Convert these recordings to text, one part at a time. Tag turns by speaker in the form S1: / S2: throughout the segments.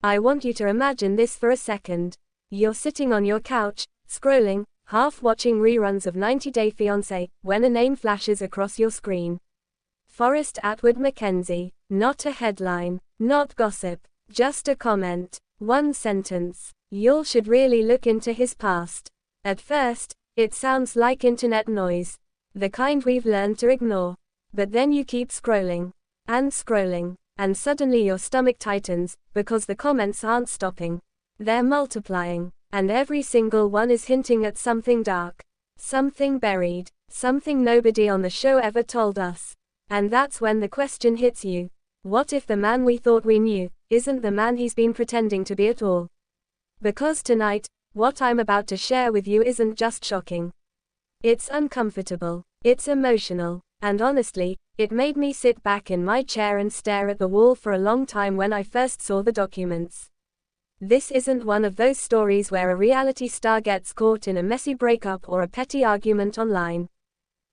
S1: I want you to imagine this for a second. You're sitting on your couch, scrolling, half watching reruns of 90 Day Fiancé, when a name flashes across your screen. Forrest Atwood-McKenzie. Not a headline, not gossip, just a comment. One sentence. You should really look into his past. At first, it sounds like internet noise. The kind we've learned to ignore. But then you keep scrolling. And scrolling. And suddenly your stomach tightens, because the comments aren't stopping. They're multiplying. And every single one is hinting at something dark. Something buried. Something nobody on the show ever told us. And that's when the question hits you. What if the man we thought we knew, isn't the man he's been pretending to be at all? Because tonight, what I'm about to share with you isn't just shocking. It's uncomfortable. It's emotional. And honestly, it made me sit back in my chair and stare at the wall for a long time when I first saw the documents. This isn't one of those stories where a reality star gets caught in a messy breakup or a petty argument online.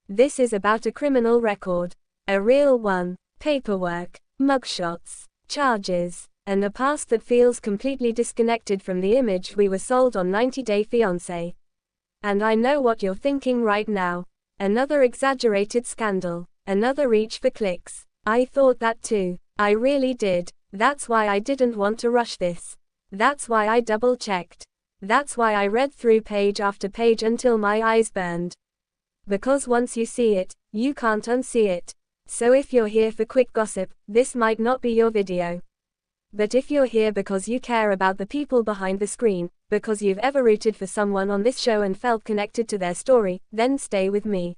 S1: This is about a criminal record. A real one. Paperwork, mugshots, charges, and a past that feels completely disconnected from the image we were sold on 90 Day Fiancé. And I know what you're thinking right now. Another exaggerated scandal. Another reach for clicks. I thought that too. I really did. That's why I didn't want to rush this. That's why I double-checked. That's why I read through page after page until my eyes burned. Because once you see it, you can't unsee it. So if you're here for quick gossip, this might not be your video. But if you're here because you care about the people behind the screen, because you've ever rooted for someone on this show and felt connected to their story, then stay with me.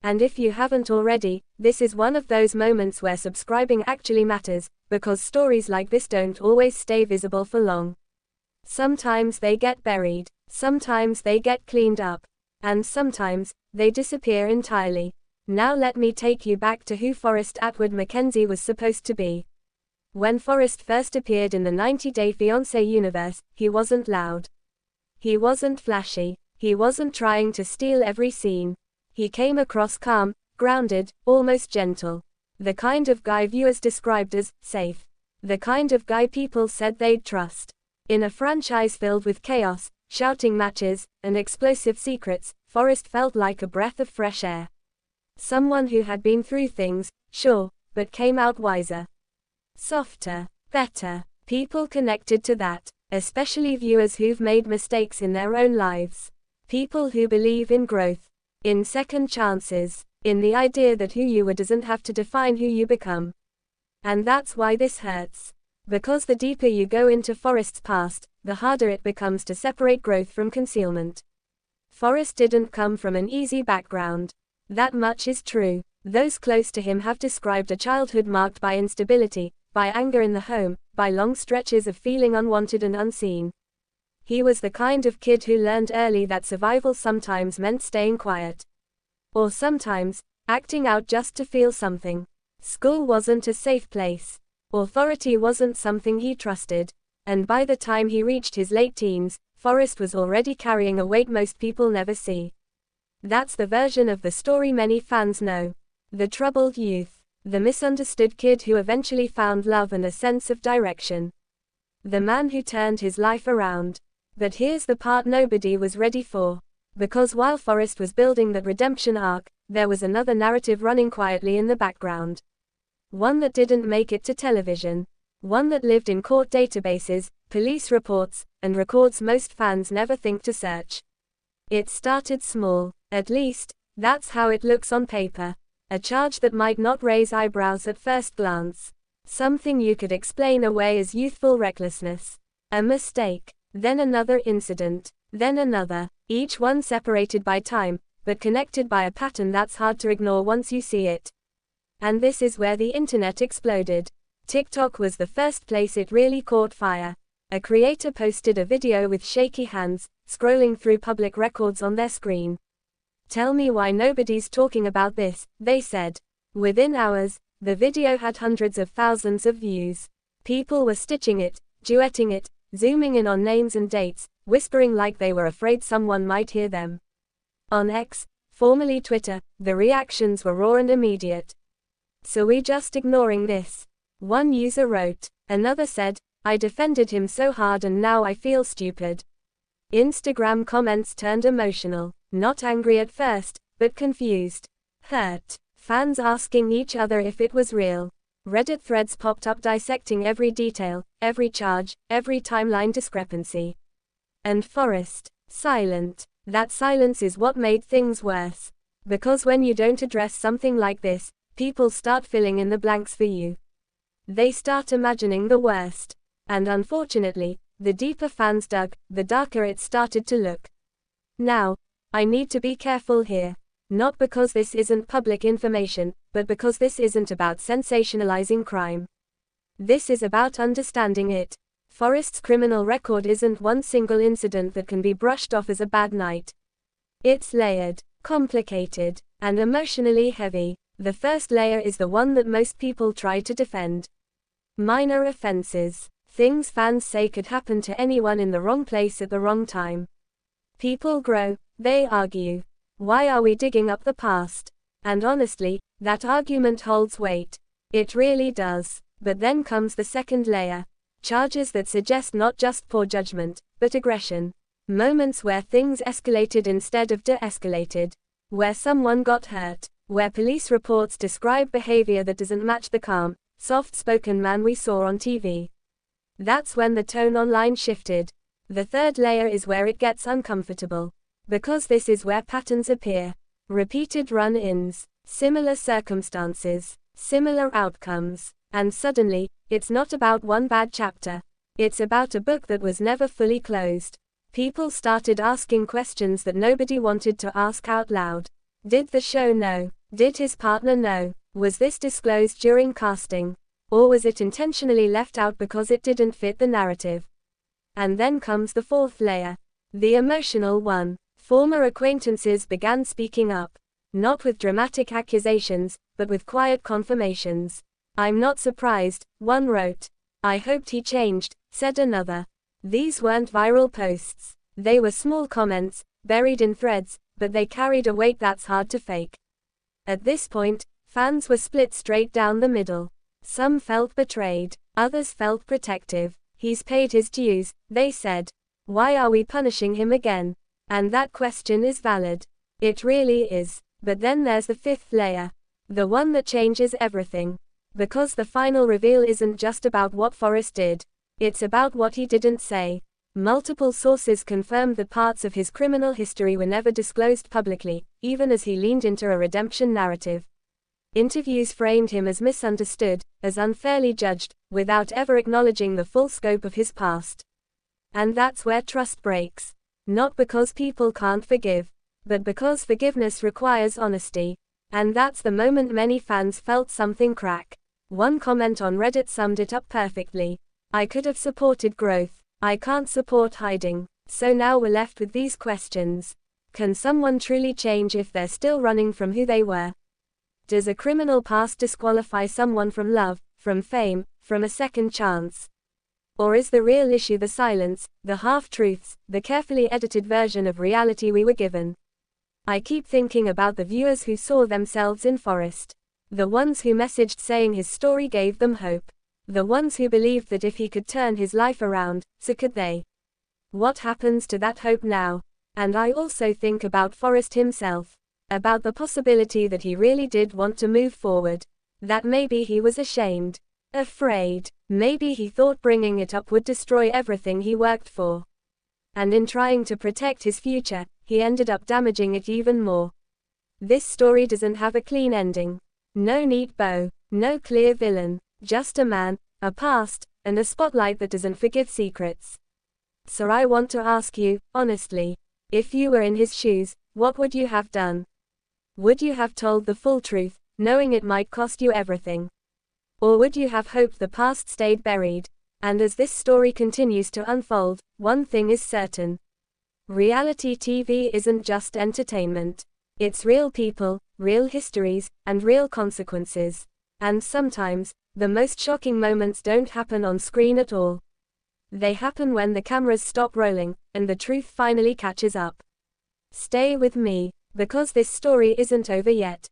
S1: And if you haven't already, this is one of those moments where subscribing actually matters, because stories like this don't always stay visible for long. Sometimes they get buried, sometimes they get cleaned up, and sometimes they disappear entirely. Now let me take you back to who Forrest Atwood-McKenzie was supposed to be. When Forrest first appeared in the 90 Day Fiancé universe, he wasn't loud. He wasn't flashy. He wasn't trying to steal every scene. He came across calm, grounded, almost gentle. The kind of guy viewers described as safe. The kind of guy people said they'd trust. In a franchise filled with chaos, shouting matches, and explosive secrets, Forrest felt like a breath of fresh air. Someone who had been through things, sure, but came out wiser. Softer, better. People connected to that, especially viewers who've made mistakes in their own lives. People who believe in growth, in second chances, in the idea that who you were doesn't have to define who you become. And that's why this hurts. Because the deeper you go into Forrest's past, the harder it becomes to separate growth from concealment. Forrest didn't come from an easy background. That much is true. Those close to him have described a childhood marked by instability, by anger in the home, by long stretches of feeling unwanted and unseen. He was the kind of kid who learned early that survival sometimes meant staying quiet. Or sometimes, acting out just to feel something. School wasn't a safe place. Authority wasn't something he trusted. And by the time he reached his late teens, Forrest was already carrying a weight most people never see. That's the version of the story many fans know. The troubled youth. The misunderstood kid who eventually found love and a sense of direction. The man who turned his life around. But here's the part nobody was ready for. Because while Forrest was building that redemption arc, there was another narrative running quietly in the background. One that didn't make it to television. One that lived in court databases, police reports, and records most fans never think to search. It started small. At least, that's how it looks on paper. A charge that might not raise eyebrows at first glance. Something you could explain away as youthful recklessness. A mistake. Then another incident. Then another. Each one separated by time, but connected by a pattern that's hard to ignore once you see it. And this is where the internet exploded. TikTok was the first place it really caught fire. A creator posted a video with shaky hands, scrolling through public records on their screen. "Tell me why nobody's talking about this," they said. Within hours, the video had hundreds of thousands of views. People were stitching it, duetting it, zooming in on names and dates, whispering like they were afraid someone might hear them. On X, formerly Twitter, the reactions were raw and immediate. "So we just ignoring this?" One user wrote. Another said, I defended him so hard and now I feel stupid. Instagram comments turned emotional, not angry at first, but confused. Hurt. Fans asking each other if it was real. Reddit threads popped up dissecting every detail, every charge, every timeline discrepancy. And Forrest, silent. That silence is what made things worse. Because when you don't address something like this, people start filling in the blanks for you. They start imagining the worst. And unfortunately, the deeper fans dug, the darker it started to look. Now, I need to be careful here. Not because this isn't public information, but because this isn't about sensationalizing crime. This is about understanding it. Forrest's criminal record isn't one single incident that can be brushed off as a bad night. It's layered, complicated, and emotionally heavy. The first layer is the one that most people try to defend. Minor offenses. Things fans say could happen to anyone in the wrong place at the wrong time. People grow, they argue. Why are we digging up the past? And honestly, that argument holds weight. It really does. But then comes the second layer. Charges that suggest not just poor judgment, but aggression. Moments where things escalated instead of de-escalated. Where someone got hurt. Where police reports describe behavior that doesn't match the calm, soft-spoken man we saw on TV. That's when the tone online shifted. The third layer is where it gets uncomfortable. Because this is where patterns appear. Repeated run-ins, similar circumstances, similar outcomes. And suddenly, it's not about one bad chapter. It's about a book that was never fully closed. People started asking questions that nobody wanted to ask out loud. Did the show know? Did his partner know? Was this disclosed during casting? Or was it intentionally left out because it didn't fit the narrative? And then comes the fourth layer. The emotional one. Former acquaintances began speaking up. Not with dramatic accusations, but with quiet confirmations. I'm not surprised, one wrote. I hoped he changed, said another. These weren't viral posts. They were small comments, buried in threads, but they carried a weight that's hard to fake. At this point, fans were split straight down the middle. Some felt betrayed, others felt protective. He's paid his dues, they said. Why are we punishing him again? And that question is valid. It really is. But then there's the fifth layer. The one that changes everything. Because the final reveal isn't just about what Forrest did. It's about what he didn't say. Multiple sources confirmed that parts of his criminal history were never disclosed publicly, even as he leaned into a redemption narrative. Interviews framed him as misunderstood, as unfairly judged, without ever acknowledging the full scope of his past. And that's where trust breaks. Not because people can't forgive, but because forgiveness requires honesty. And that's the moment many fans felt something crack. One comment on Reddit summed it up perfectly. I could have supported growth. I can't support hiding. So now we're left with these questions. Can someone truly change if they're still running from who they were? Does a criminal past disqualify someone from love, from fame, from a second chance? Or is the real issue the silence, the half-truths, the carefully edited version of reality we were given? I keep thinking about the viewers who saw themselves in Forrest. The ones who messaged saying his story gave them hope. The ones who believed that if he could turn his life around, so could they. What happens to that hope now? And I also think about Forrest himself. About the possibility that he really did want to move forward. That maybe he was ashamed. Afraid. Maybe he thought bringing it up would destroy everything he worked for. And in trying to protect his future, he ended up damaging it even more. This story doesn't have a clean ending. No neat bow. No clear villain. Just a man, a past, and a spotlight that doesn't forgive secrets. So I want to ask you, honestly, if you were in his shoes, what would you have done? Would you have told the full truth, knowing it might cost you everything? Or would you have hoped the past stayed buried? And as this story continues to unfold, one thing is certain. Reality TV isn't just entertainment. It's real people, real histories, and real consequences. And sometimes, the most shocking moments don't happen on screen at all. They happen when the cameras stop rolling, and the truth finally catches up. Stay with me, because this story isn't over yet.